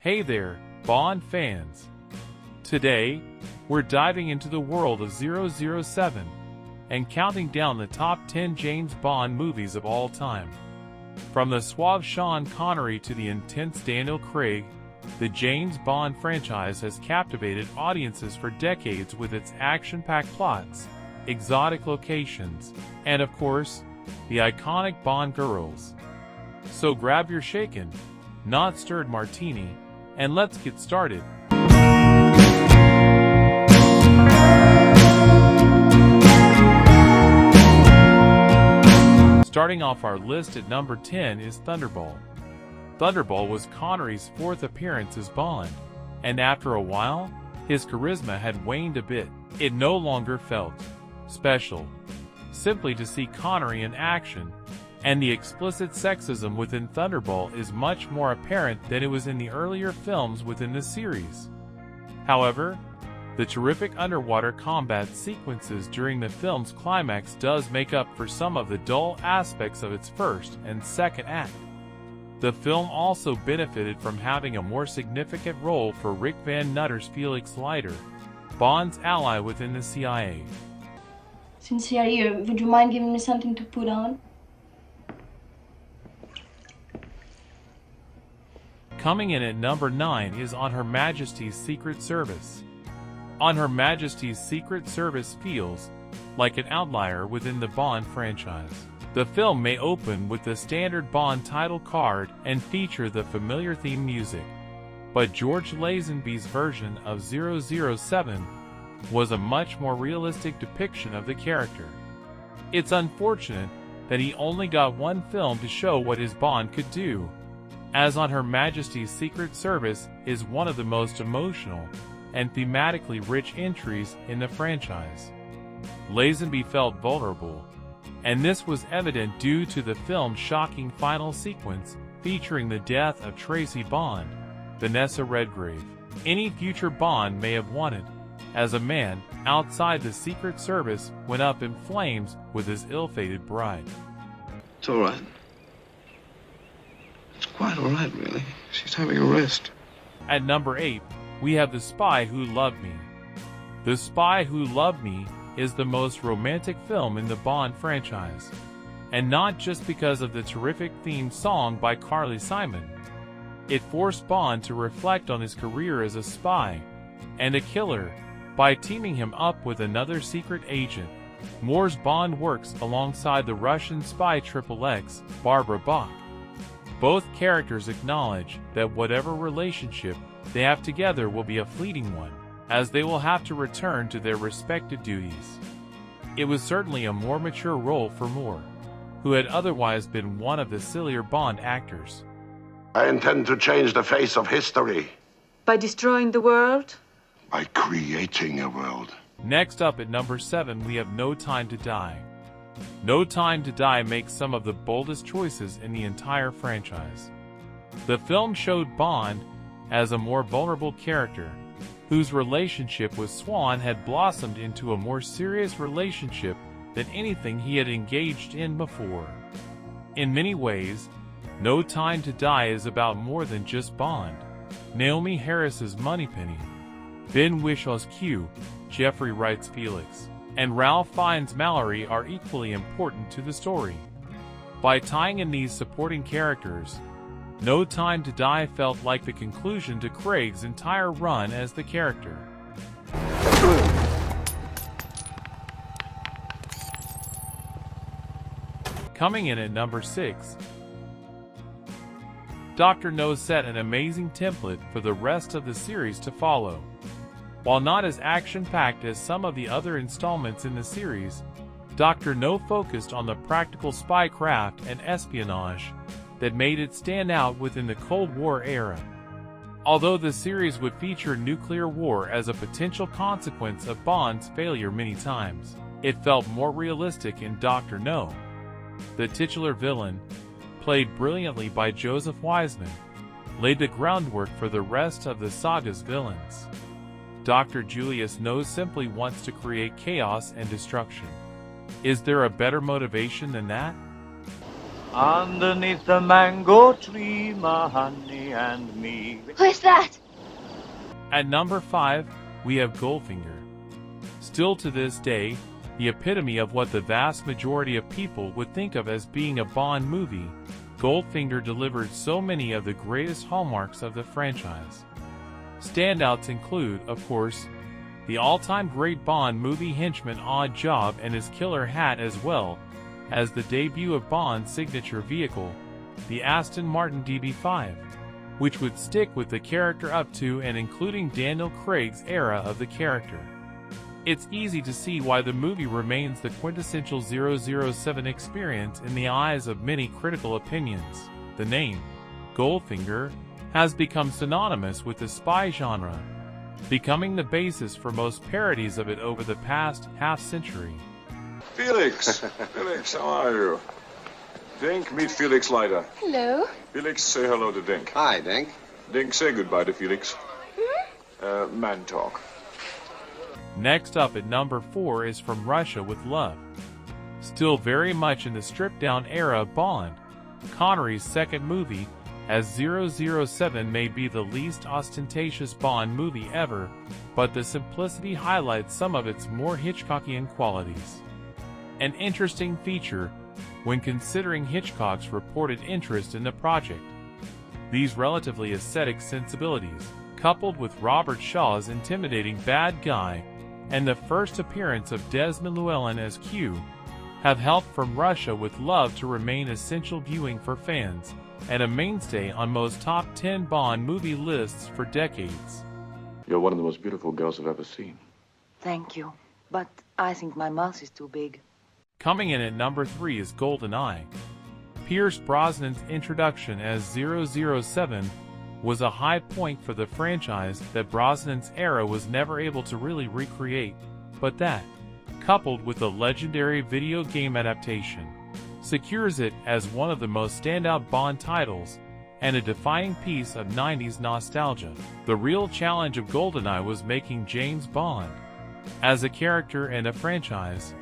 Hey there, Bond fans! Today, we're diving into the world of 007 and counting down the top 10 James Bond movies of all time. From the suave Sean Connery to the intense Daniel Craig, the James Bond franchise has captivated audiences for decades with its action-packed plots, exotic locations, and of course, the iconic Bond girls. So grab your shaken, not stirred martini, and let's get started. Starting off our list at number 10 is Thunderball. Thunderball was Connery's fourth appearance as Bond, and after a while, his charisma had waned a bit. It no longer felt special simply to see Connery in action, and the explicit sexism within Thunderball is much more apparent than it was in the earlier films within the series. However, the terrific underwater combat sequences during the film's climax does make up for some of the dull aspects of its first and second act. The film also benefited from having a more significant role for Rick Van Nutter's Felix Leiter, Bond's ally within the CIA. Since you're here, would you mind giving me something to put on? Coming in at number 9 is On Her Majesty's Secret Service. On Her Majesty's Secret Service feels like an outlier within the Bond franchise. The film may open with the standard Bond title card and feature the familiar theme music, but George Lazenby's version of 007 was a much more realistic depiction of the character. It's unfortunate that he only got one film to show what his Bond could do, as On Her Majesty's Secret Service is one of the most emotional and thematically rich entries in the franchise. Lazenby felt vulnerable, and this was evident due to the film's shocking final sequence featuring the death of Tracy Bond, Vanessa Redgrave. Any future Bond may have wanted, as a man outside the Secret Service went up in flames with his ill-fated bride. It's all right. It's quite all right, really. She's having a rest. At number 8, we have The Spy Who Loved Me. The Spy Who Loved Me is the most romantic film in the Bond franchise, and not just because of the terrific theme song by Carly Simon. It forced Bond to reflect on his career as a spy and a killer by teaming him up with another secret agent. Moore's Bond works alongside the Russian spy XXX, Barbara Bach. Both characters acknowledge that whatever relationship they have together will be a fleeting one, as they will have to return to their respective duties. It was certainly a more mature role for Moore, who had otherwise been one of the sillier Bond actors. I intend to change the face of history. By destroying the world? By creating a world. Next up at number 7 we have No Time to Die. No Time to Die makes some of the boldest choices in the entire franchise. The film showed Bond as a more vulnerable character, whose relationship with Swan had blossomed into a more serious relationship than anything he had engaged in before. In many ways, No Time to Die is about more than just Bond. Naomi Harris's Moneypenny, Ben Whishaw's Q, Jeffrey Wright's Felix, and Ralph Fiennes' Mallory are equally important to the story. By tying in these supporting characters, No Time to Die felt like the conclusion to Craig's entire run as the character. Coming in at number 6, Dr. No set an amazing template for the rest of the series to follow. While not as action-packed as some of the other installments in the series, Dr. No focused on the practical spycraft and espionage that made it stand out within the Cold War era. Although the series would feature nuclear war as a potential consequence of Bond's failure many times, it felt more realistic in Dr. No. The titular villain, played brilliantly by Joseph Wiseman, laid the groundwork for the rest of the saga's villains. Dr. Julius No simply wants to create chaos and destruction. Is there a better motivation than that? Underneath the mango tree, my honey and me. Who's that? At number 5, we have Goldfinger. Still to this day, the epitome of what the vast majority of people would think of as being a Bond movie, Goldfinger delivered so many of the greatest hallmarks of the franchise. Standouts include, of course, the all-time great Bond movie henchman Odd Job and his killer hat, as well as the debut of Bond's signature vehicle, the Aston Martin DB5, which would stick with the character up to and including Daniel Craig's era of the character. It's easy to see why the movie remains the quintessential 007 experience in the eyes of many critical opinions. The name, Goldfinger, has become synonymous with the spy genre, becoming the basis for most parodies of it over the past half-century. Felix! Felix, how are you? Dink, meet Felix Leiter. Hello. Felix, say hello to Dink. Hi, Dink. Dink, say goodbye to Felix. Man talk. Next up at number 4 is From Russia with Love. Still very much in the stripped-down era of Bond, Connery's second movie, as 007 may be the least ostentatious Bond movie ever, but the simplicity highlights some of its more Hitchcockian qualities. An interesting feature when considering Hitchcock's reported interest in the project. These relatively ascetic sensibilities, coupled with Robert Shaw's intimidating bad guy and the first appearance of Desmond Llewellyn as Q, have helped From Russia with Love to remain essential viewing for fans and a mainstay on most top 10 Bond movie lists for decades. You're one of the most beautiful girls I've ever seen. Thank you, but I think my mouth is too big. Coming in at number 3 is GoldenEye. Pierce Brosnan's introduction as 007 was a high point for the franchise that Brosnan's era was never able to really recreate, but that, coupled with the legendary video game adaptation, secures it as one of the most standout Bond titles and a defining piece of 90s nostalgia. The real challenge of GoldenEye was making James Bond, as a character and a franchise,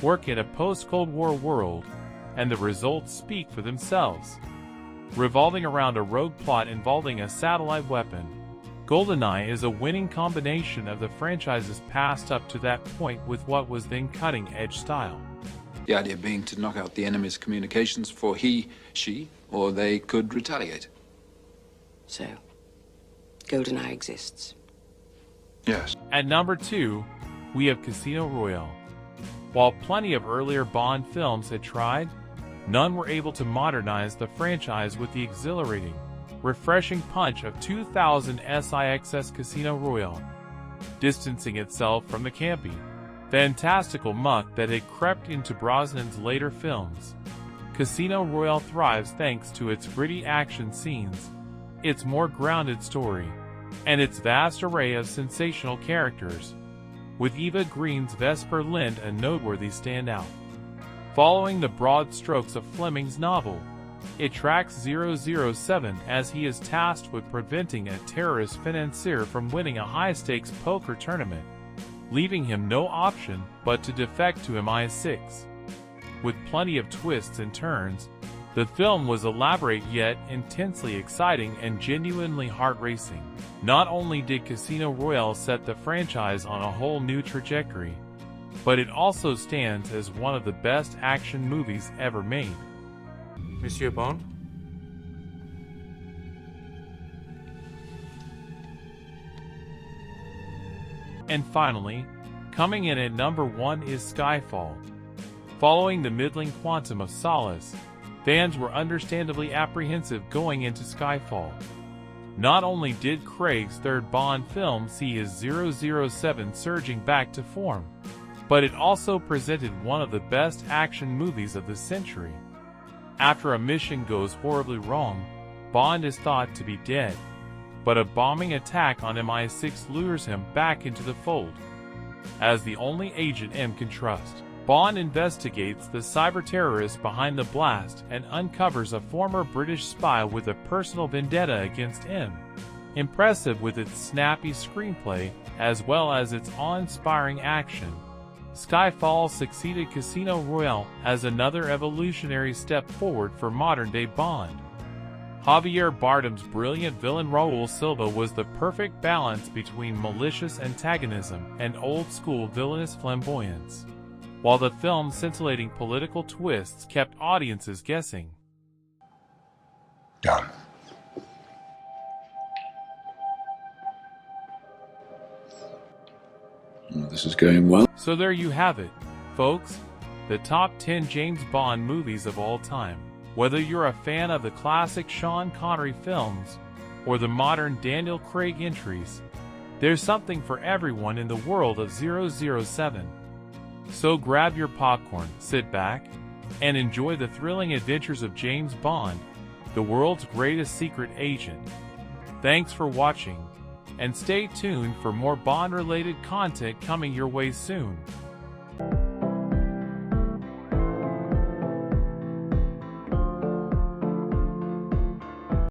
work in a post-Cold War world, and the results speak for themselves. Revolving around a rogue plot involving a satellite weapon, GoldenEye is a winning combination of the franchise's past up to that point with what was then cutting-edge style. The idea being to knock out the enemy's communications before he, she, or they could retaliate. So, GoldenEye exists. Yes. At number 2, we have Casino Royale. While plenty of earlier Bond films had tried, none were able to modernize the franchise with the exhilarating, refreshing punch of 2000 SIX's Casino Royale, distancing itself from the campy, fantastical muck that had crept into Brosnan's later films. Casino Royale thrives thanks to its gritty action scenes, its more grounded story, and its vast array of sensational characters, with Eva Green's Vesper Lind a noteworthy standout. Following the broad strokes of Fleming's novel, it tracks 007 as he is tasked with preventing a terrorist financier from winning a high-stakes poker tournament, leaving him no option but to defect to MI6. With plenty of twists and turns, the film was elaborate yet intensely exciting and genuinely heart-racing. Not only did Casino Royale set the franchise on a whole new trajectory, but it also stands as one of the best action movies ever made. Monsieur Bond? And finally, coming in at number 1 is Skyfall. Following the middling Quantum of Solace, fans were understandably apprehensive going into Skyfall. Not only did Craig's third Bond film see his 007 surging back to form, but it also presented one of the best action movies of the century. After a mission goes horribly wrong, Bond is thought to be dead, but a bombing attack on MI6 lures him back into the fold. As the only agent M can trust, Bond investigates the cyber-terrorist behind the blast and uncovers a former British spy with a personal vendetta against M. Impressive with its snappy screenplay, as well as its awe-inspiring action, Skyfall succeeded Casino Royale as another evolutionary step forward for modern-day Bond. Javier Bardem's brilliant villain Raul Silva was the perfect balance between malicious antagonism and old-school villainous flamboyance, while the film's scintillating political twists kept audiences guessing. Done. This is going well. So there you have it, folks, the top 10 James Bond movies of all time. Whether you're a fan of the classic Sean Connery films or the modern Daniel Craig entries, there's something for everyone in the world of 007. So grab your popcorn, sit back, and enjoy the thrilling adventures of James Bond, the world's greatest secret agent. Thanks for watching, and stay tuned for more Bond-related content coming your way soon.